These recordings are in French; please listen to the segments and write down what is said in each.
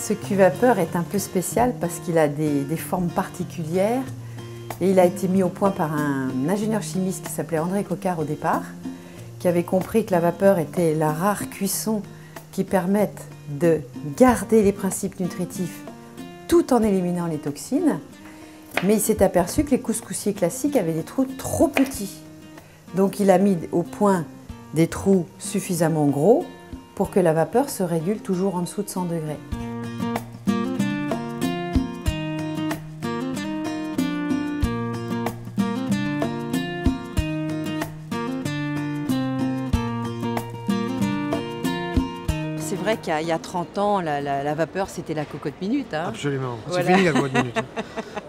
Ce cuve-vapeur est un peu spécial parce qu'il a des formes particulières et il a été mis au point par un ingénieur chimiste qui s'appelait André Coquard au départ, qui avait compris que la vapeur était la rare cuisson qui permette de garder les principes nutritifs tout en éliminant les toxines. Mais il s'est aperçu que les couscoussiers classiques avaient des trous trop petits. Donc il a mis au point des trous suffisamment gros pour que la vapeur se régule toujours en dessous de 100 degrés. C'est vrai qu'il y a 30 ans, la vapeur, c'était la cocotte minute. Hein. Absolument, Voilà. C'est fini la cocotte minute.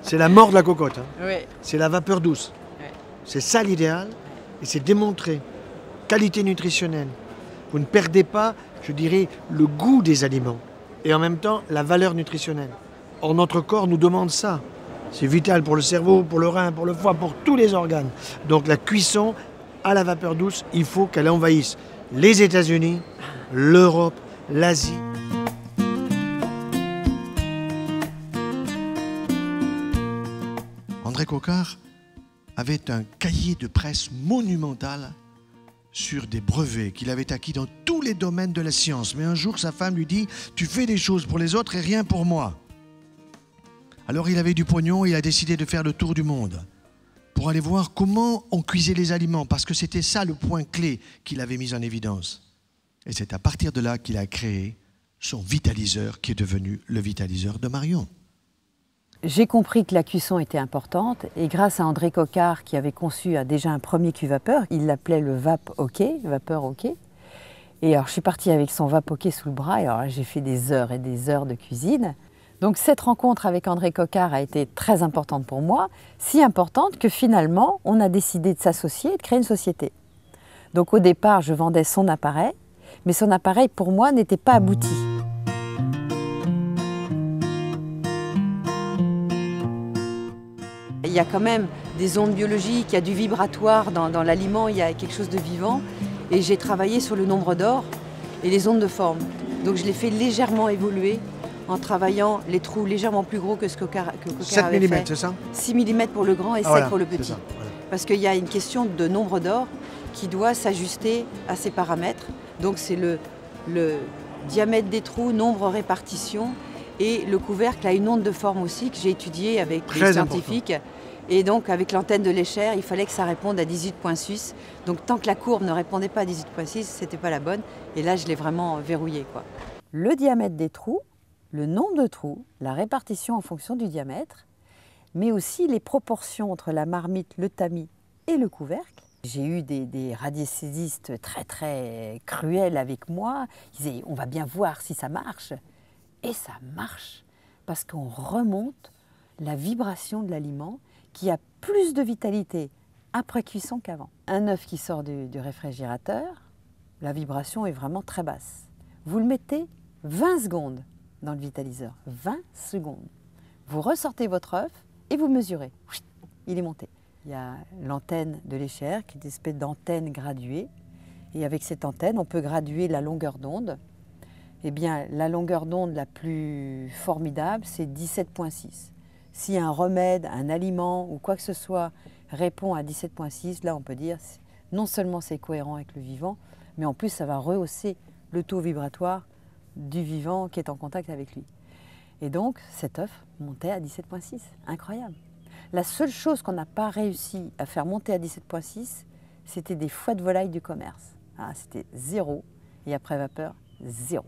C'est la mort de la cocotte. Hein. Oui. C'est la vapeur douce. Oui. C'est ça l'idéal et c'est démontré. Qualité nutritionnelle. Vous ne perdez pas, je dirais, le goût des aliments et en même temps la valeur nutritionnelle. Or, notre corps nous demande ça. C'est vital pour le cerveau, pour le rein, pour le foie, pour tous les organes. Donc la cuisson à la vapeur douce, il faut qu'elle envahisse les États-Unis, l'Europe, l'Asie. André Coquard avait un cahier de presse monumental sur des brevets qu'il avait acquis dans tous les domaines de la science. Mais un jour, sa femme lui dit « Tu fais des choses pour les autres et rien pour moi ». Alors il avait du pognon et il a décidé de faire le tour du monde pour aller voir comment on cuisait les aliments, parce que c'était ça le point clé qu'il avait mis en évidence. Et c'est à partir de là qu'il a créé son vitaliseur qui est devenu le vitaliseur de Marion. J'ai compris que la cuisson était importante et grâce à André Coquard qui avait conçu déjà un premier cuve-vapeur, il l'appelait le Vap Hockey, vapeur hockey. Et alors je suis partie avec son Vap Hockey sous le bras et alors j'ai fait des heures et des heures de cuisine. Donc cette rencontre avec André Coquard a été très importante pour moi, si importante que finalement on a décidé de s'associer et de créer une société. Donc au départ je vendais son appareil, mais son appareil pour moi n'était pas abouti. Il y a quand même des ondes biologiques, il y a du vibratoire dans l'aliment, il y a quelque chose de vivant. Et j'ai travaillé sur le nombre d'or et les ondes de forme. Donc je l'ai fait légèrement évoluer en travaillant les trous légèrement plus gros que ce que Coquard avait 7 fait. mm, c'est ça? 6 mm pour le grand et 7 voilà, pour le petit. ça, voilà. Parce qu'il y a une question de nombre d'or qui doit s'ajuster à ces paramètres. Donc c'est le diamètre des trous, nombre, répartition. Et le couvercle a une onde de forme aussi que j'ai étudiée avec les scientifiques. Et donc avec l'antenne de l'échelle, il fallait que ça réponde à 18.6. Donc tant que la courbe ne répondait pas à 18.6, c'était pas la bonne. Et là, je l'ai vraiment verrouillé, quoi. Le diamètre des trous, le nombre de trous, la répartition en fonction du diamètre, mais aussi les proportions entre la marmite, le tamis et le couvercle. J'ai eu des radiesthésistes très cruels avec moi. Ils disaient, on va bien voir si ça marche. Et ça marche, parce qu'on remonte la vibration de l'aliment qui a plus de vitalité après cuisson qu'avant. Un œuf qui sort du réfrigérateur, la vibration est vraiment très basse. Vous le mettez 20 secondes dans le vitaliseur, 20 secondes. Vous ressortez votre œuf et vous mesurez. Il est monté. Il y a l'antenne de l'échelle qui est une espèce d'antenne graduée. Et avec cette antenne, on peut graduer la longueur d'onde. Eh bien, la longueur d'onde la plus formidable, c'est 17.6. Si un remède, un aliment ou quoi que ce soit répond à 17.6, là on peut dire non seulement c'est cohérent avec le vivant, mais en plus ça va rehausser le taux vibratoire du vivant qui est en contact avec lui. Et donc cet œuf montait à 17.6, incroyable. La seule chose qu'on n'a pas réussi à faire monter à 17.6, c'était des foies de volaille du commerce. Ah, c'était 0 et après vapeur, 0.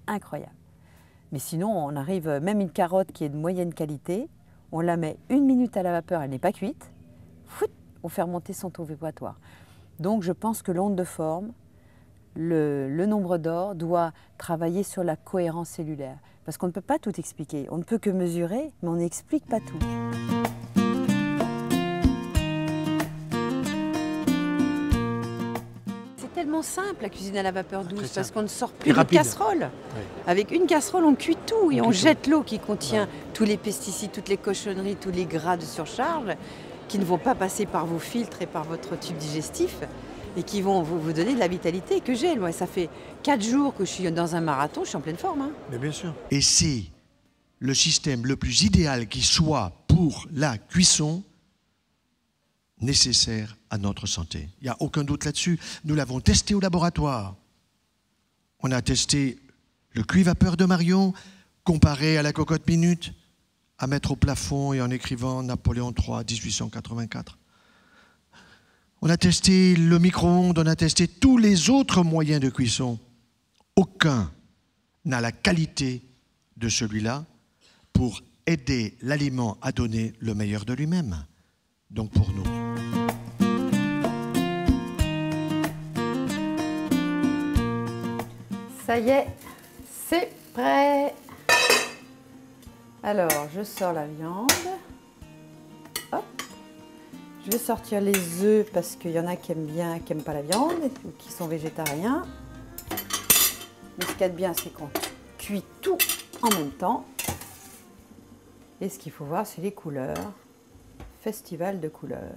Incroyable. Mais sinon, on arrive, même une carotte qui est de moyenne qualité, on la met 1 minute à la vapeur, elle n'est pas cuite, on fait remonter son taux vibratoire. Donc je pense que l'onde de forme, le nombre d'or doit travailler sur la cohérence cellulaire. Parce qu'on ne peut pas tout expliquer, on ne peut que mesurer, mais on n'explique pas tout. Tellement simple la cuisine à la vapeur douce parce qu'on ne sort plus de casserole. Oui. Avec une casserole, on cuit tout et on jette l'eau qui contient tous les pesticides, toutes les cochonneries, tous les gras de surcharge qui ne vont pas passer par vos filtres et par votre tube digestif. et qui vont vous donner de la vitalité que j'ai. Moi, ça fait 4 jours que je suis dans un marathon, je suis en pleine forme. Hein. Mais bien sûr. Et c'est le système le plus idéal qui soit pour la cuisson nécessaire à notre santé. Il n'y a aucun doute là-dessus. Nous l'avons testé au laboratoire. On a testé le cuit vapeur de Marion comparé à la cocotte minute, à mettre au plafond et en écrivant Napoléon III, 1884. On a testé le micro-ondes, on a testé tous les autres moyens de cuisson. Aucun n'a la qualité de celui-là pour aider l'aliment à donner le meilleur de lui-même. Donc pour nous. Ça y est, c'est prêt. Alors, je sors la viande. Hop. Je vais sortir les œufs parce qu'il y en a qui aiment bien, qui n'aiment pas la viande ou qui sont végétariens. Mais ce qu'il y a de bien, c'est qu'on cuit tout en même temps. Et ce qu'il faut voir, c'est les couleurs. Festival de couleurs.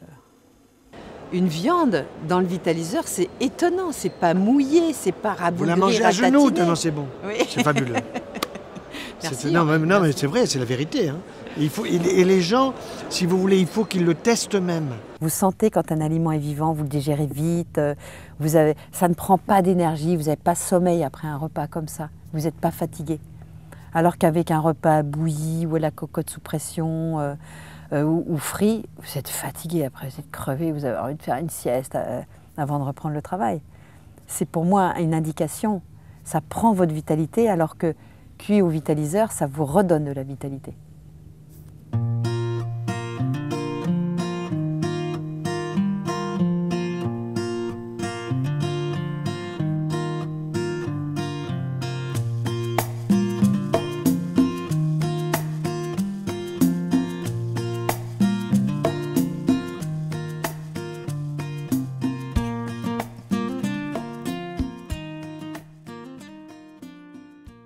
Une viande dans le vitaliseur, c'est étonnant. C'est pas mouillé, c'est pas rabougri. Vous la mangez à genoux, non, c'est bon. Oui. C'est fabuleux. Merci, non, mais c'est vrai, c'est la vérité. Hein. Et les gens, si vous voulez, il faut qu'ils le testent eux-mêmes. Vous sentez quand un aliment est vivant, vous le digérez vite, ça ne prend pas d'énergie, vous n'avez pas sommeil après un repas comme ça, vous n'êtes pas fatigué. Alors qu'avec un repas bouilli ou à la cocotte sous pression ou frit, vous êtes fatigué après, vous êtes crevé, vous avez envie de faire une sieste avant de reprendre le travail. C'est pour moi une indication, ça prend votre vitalité alors que cuit au vitaliseur, ça vous redonne de la vitalité.